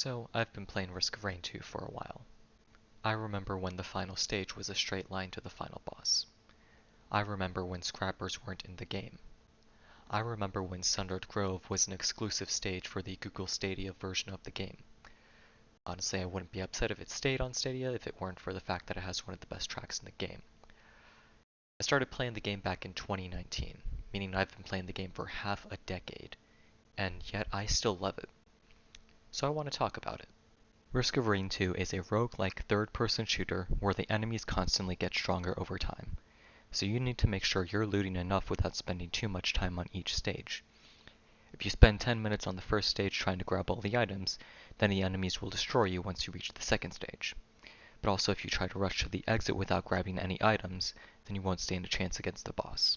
So, I've been playing Risk of Rain 2 for a while. I remember when the final stage was a straight line to the final boss. I remember when scrappers weren't in the game. I remember when Sundered Grove was an exclusive stage for the Google Stadia version of the game. Honestly, I wouldn't be upset if it stayed on Stadia if it weren't for the fact that it has one of the best tracks in the game. I started playing the game back in 2019, meaning I've been playing the game for half a decade, and yet I still love it. So I want to talk about it. Risk of Rain 2 is a roguelike third-person shooter where the enemies constantly get stronger over time, so you need to make sure you're looting enough without spending too much time on each stage. If you spend 10 minutes on the first stage trying to grab all the items, then the enemies will destroy you once you reach the second stage. But also if you try to rush to the exit without grabbing any items, then you won't stand a chance against the boss.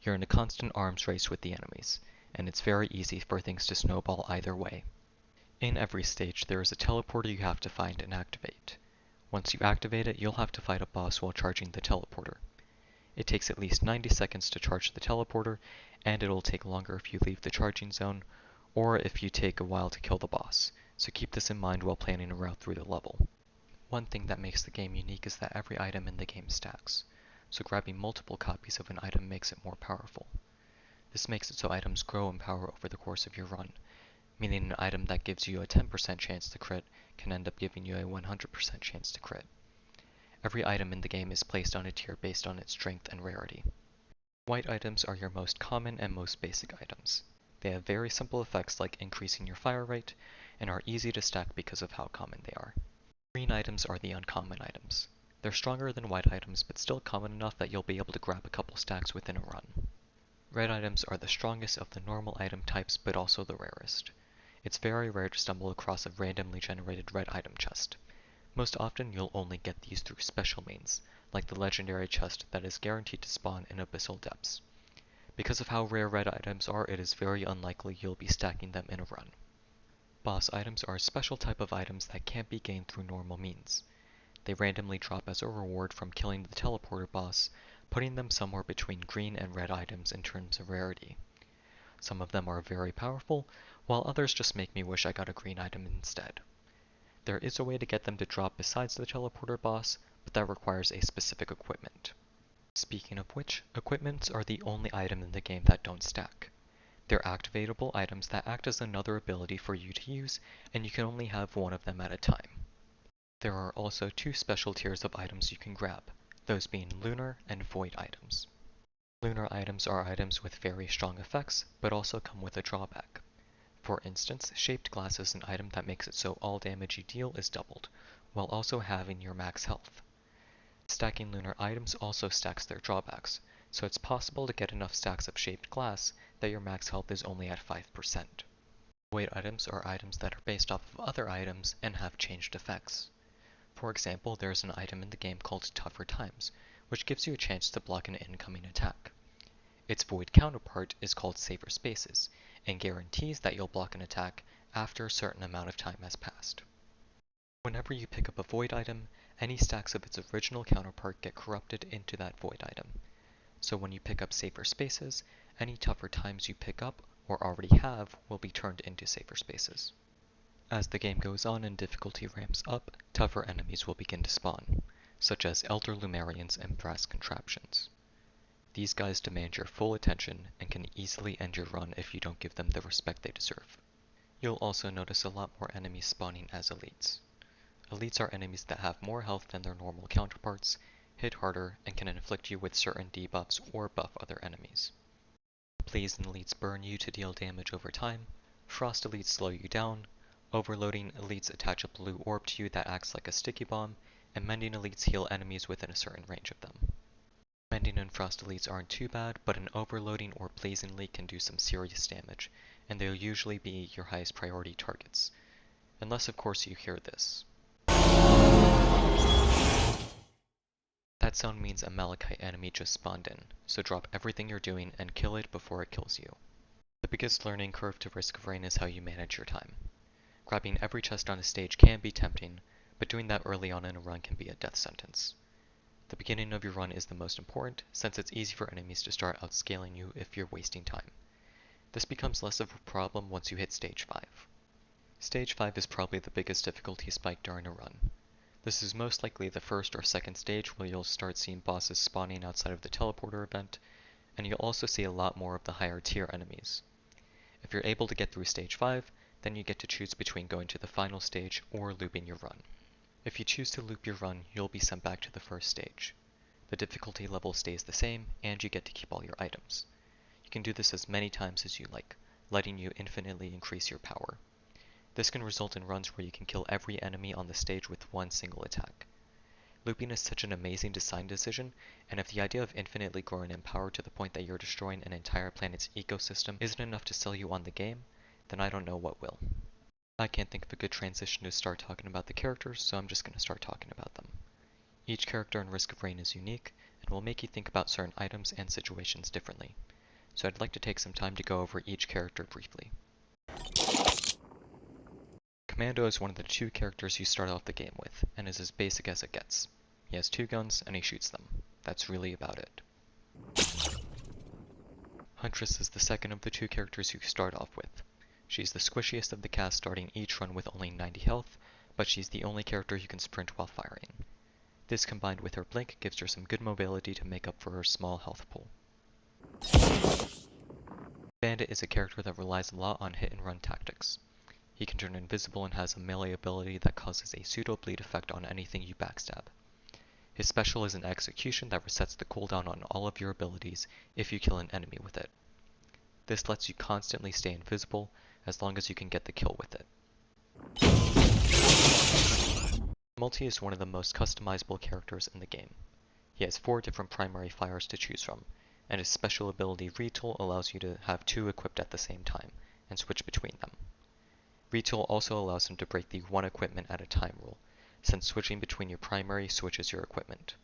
You're in a constant arms race with the enemies, and it's very easy for things to snowball either way. In every stage, there is a teleporter you have to find and activate. Once you activate it, you'll have to fight a boss while charging the teleporter. It takes at least 90 seconds to charge the teleporter, and it'll take longer if you leave the charging zone, or if you take a while to kill the boss, so keep this in mind while planning a route through the level. One thing that makes the game unique is that every item in the game stacks, so grabbing multiple copies of an item makes it more powerful. This makes it so items grow in power over the course of your run, meaning an item that gives you a 10% chance to crit can end up giving you a 100% chance to crit. Every item in the game is placed on a tier based on its strength and rarity. White items are your most common and most basic items. They have very simple effects like increasing your fire rate, and are easy to stack because of how common they are. Green items are the uncommon items. They're stronger than white items, but still common enough that you'll be able to grab a couple stacks within a run. Red items are the strongest of the normal item types, but also the rarest. It's very rare to stumble across a randomly generated red item chest. Most often you'll only get these through special means, like the legendary chest that is guaranteed to spawn in Abyssal Depths. Because of how rare red items are, it is very unlikely you'll be stacking them in a run. Boss items are a special type of items that can't be gained through normal means. They randomly drop as a reward from killing the teleporter boss, putting them somewhere between green and red items in terms of rarity. Some of them are very powerful, while others just make me wish I got a green item instead. There is a way to get them to drop besides the teleporter boss, but that requires a specific equipment. Speaking of which, equipments are the only item in the game that don't stack. They're activatable items that act as another ability for you to use, and you can only have one of them at a time. There are also two special tiers of items you can grab, those being lunar and void items. Lunar items are items with very strong effects, but also come with a drawback. For instance, shaped glass is an item that makes it so all damage you deal is doubled, while also having your max health. Stacking lunar items also stacks their drawbacks, so it's possible to get enough stacks of shaped glass that your max health is only at 5%. Void items are items that are based off of other items and have changed effects. For example, there is an item in the game called Tougher Times, which gives you a chance to block an incoming attack. Its void counterpart is called Safer Spaces, and guarantees that you'll block an attack after a certain amount of time has passed. Whenever you pick up a void item, any stacks of its original counterpart get corrupted into that void item. So when you pick up Safer Spaces, any Tougher Times you pick up or already have will be turned into Safer Spaces. As the game goes on and difficulty ramps up, tougher enemies will begin to spawn, such as Elder Lumerians and Brass Contraptions. These guys demand your full attention and can easily end your run if you don't give them the respect they deserve. You'll also notice a lot more enemies spawning as elites. Elites are enemies that have more health than their normal counterparts, hit harder, and can inflict you with certain debuffs or buff other enemies. Blaze elites burn you to deal damage over time, Frost elites slow you down, Overloading elites attach a blue orb to you that acts like a sticky bomb, and Mending elites heal enemies within a certain range of them. Mending and Frost elites aren't too bad, but an Overloading or Blazing elite can do some serious damage, and they'll usually be your highest priority targets. Unless of course you hear this. That sound means a Malachite enemy just spawned in, so drop everything you're doing and kill it before it kills you. The biggest learning curve to Risk of Rain is how you manage your time. Grabbing every chest on a stage can be tempting, but doing that early on in a run can be a death sentence. The beginning of your run is the most important, since it's easy for enemies to start outscaling you if you're wasting time. This becomes less of a problem once you hit stage 5. Stage 5 is probably the biggest difficulty spike during a run. This is most likely the first or second stage where you'll start seeing bosses spawning outside of the teleporter event, and you'll also see a lot more of the higher tier enemies. If you're able to get through stage 5, then you get to choose between going to the final stage or looping your run. If you choose to loop your run, you'll be sent back to the first stage. The difficulty level stays the same, and you get to keep all your items. You can do this as many times as you like, letting you infinitely increase your power. This can result in runs where you can kill every enemy on the stage with one single attack. Looping is such an amazing design decision, and if the idea of infinitely growing in power to the point that you're destroying an entire planet's ecosystem isn't enough to sell you on the game, then I don't know what will. I can't think of a good transition to start talking about the characters, so I'm just going to start talking about them. Each character in Risk of Rain is unique, and will make you think about certain items and situations differently. So I'd like to take some time to go over each character briefly. Commando is one of the two characters you start off the game with, and is as basic as it gets. He has two guns, and he shoots them. That's really about it. Huntress is the second of the two characters you start off with. She's the squishiest of the cast, starting each run with only 90 health, but she's the only character who can sprint while firing. This combined with her blink gives her some good mobility to make up for her small health pool. Bandit is a character that relies a lot on hit and run tactics. He can turn invisible and has a melee ability that causes a pseudo-bleed effect on anything you backstab. His special is an execution that resets the cooldown on all of your abilities if you kill an enemy with it. This lets you constantly stay invisible as long as you can get the kill with it. Multi is one of the most customizable characters in the game. He has 4 different primary fires to choose from, and his special ability Retool allows you to have 2 equipped at the same time, and switch between them. Retool also allows him to break the one equipment at a time rule, since switching between your primary switches your equipment.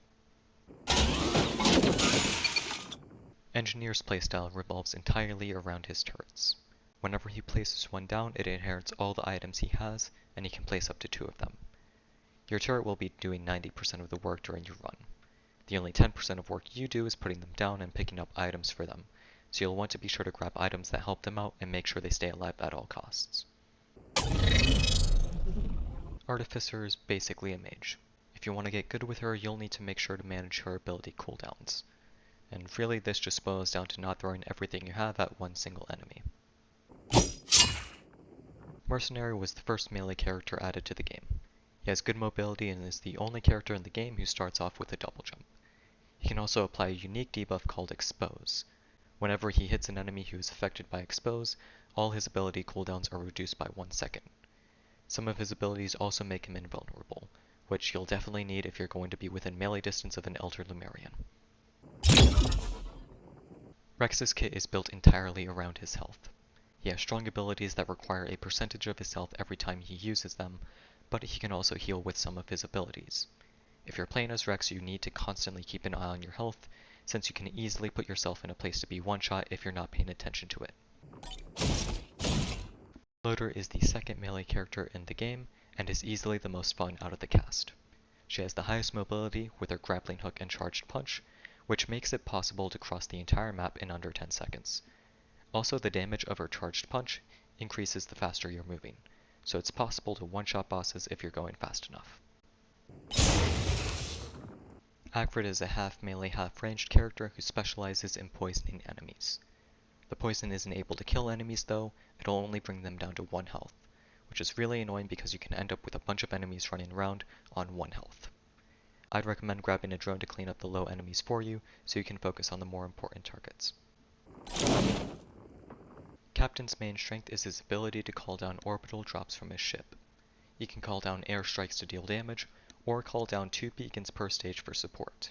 Engineer's playstyle revolves entirely around his turrets. Whenever he places one down, it inherits all the items he has, and he can place up to 2 of them. Your turret will be doing 90% of the work during your run. The only 10% of work you do is putting them down and picking up items for them, so you'll want to be sure to grab items that help them out and make sure they stay alive at all costs. Artificer is basically a mage. If you want to get good with her, you'll need to make sure to manage her ability cooldowns. And really this just boils down to not throwing everything you have at one single enemy. Mercenary was the first melee character added to the game. He has good mobility and is the only character in the game who starts off with a double jump. He can also apply a unique debuff called Expose. Whenever he hits an enemy who is affected by Expose, all his ability cooldowns are reduced by 1 second. Some of his abilities also make him invulnerable, which you'll definitely need if you're going to be within melee distance of an Elder Lumerian. Rex's kit is built entirely around his health. He has strong abilities that require a percentage of his health every time he uses them, but he can also heal with some of his abilities. If you're playing as Rex, you need to constantly keep an eye on your health, since you can easily put yourself in a place to be one-shot if you're not paying attention to it. Loader is the second melee character in the game, and is easily the most fun out of the cast. She has the highest mobility with her grappling hook and charged punch, which makes it possible to cross the entire map in under 10 seconds. Also, the damage of her charged punch increases the faster you're moving, so it's possible to one-shot bosses if you're going fast enough. Agrid is a half melee, half ranged character who specializes in poisoning enemies. The poison isn't able to kill enemies though, it'll only bring them down to 1 health, which is really annoying because you can end up with a bunch of enemies running around on 1 health. I'd recommend grabbing a drone to clean up the low enemies for you, so you can focus on the more important targets. Captain's main strength is his ability to call down orbital drops from his ship. He can call down airstrikes to deal damage, or call down 2 beacons per stage for support.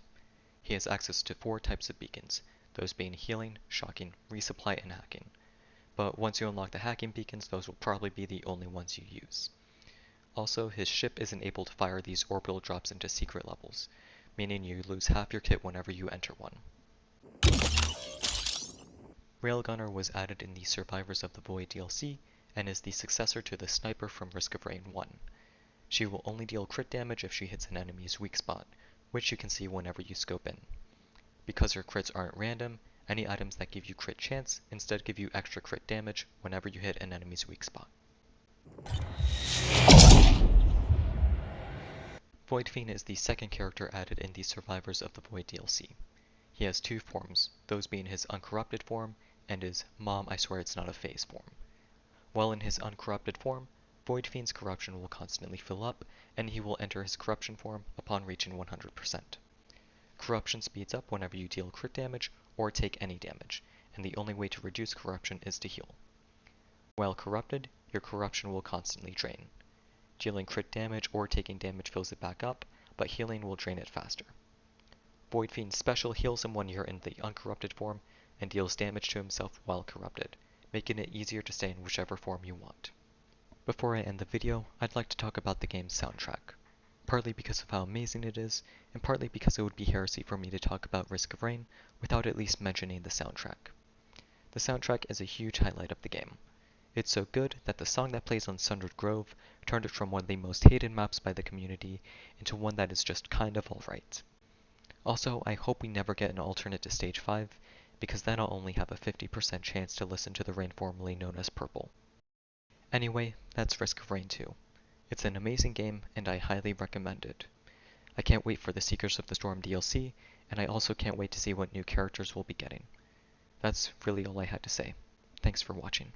He has access to 4 types of beacons, those being healing, shocking, resupply, and hacking. But once you unlock the hacking beacons, those will probably be the only ones you use. Also, his ship isn't able to fire these orbital drops into secret levels, meaning you lose half your kit whenever you enter one. Railgunner was added in the Survivors of the Void DLC, and is the successor to the Sniper from Risk of Rain 1. She will only deal crit damage if she hits an enemy's weak spot, which you can see whenever you scope in. Because her crits aren't random, any items that give you crit chance instead give you extra crit damage whenever you hit an enemy's weak spot. Void Fiend is the second character added in the Survivors of the Void DLC. He has two forms, those being his uncorrupted form and his Mom I swear it's not a phase form. While in his uncorrupted form, Void Fiend's corruption will constantly fill up, and he will enter his corruption form upon reaching 100%. Corruption speeds up whenever you deal crit damage or take any damage, and the only way to reduce corruption is to heal. While corrupted, your corruption will constantly drain. Dealing crit damage or taking damage fills it back up, but healing will drain it faster. Void Fiend's special heals him when you're in the uncorrupted form and deals damage to himself while corrupted, making it easier to stay in whichever form you want. Before I end the video, I'd like to talk about the game's soundtrack. Partly because of how amazing it is, and partly because it would be heresy for me to talk about Risk of Rain without at least mentioning the soundtrack. The soundtrack is a huge highlight of the game. It's so good that the song that plays on Sundered Grove turned it from one of the most hated maps by the community into one that is just kind of alright. Also, I hope we never get an alternate to Stage 5, because then I'll only have a 50% chance to listen to the rain formerly known as Purple. Anyway, that's Risk of Rain 2. It's an amazing game, and I highly recommend it. I can't wait for the Seekers of the Storm DLC, and I also can't wait to see what new characters we'll be getting. That's really all I had to say. Thanks for watching.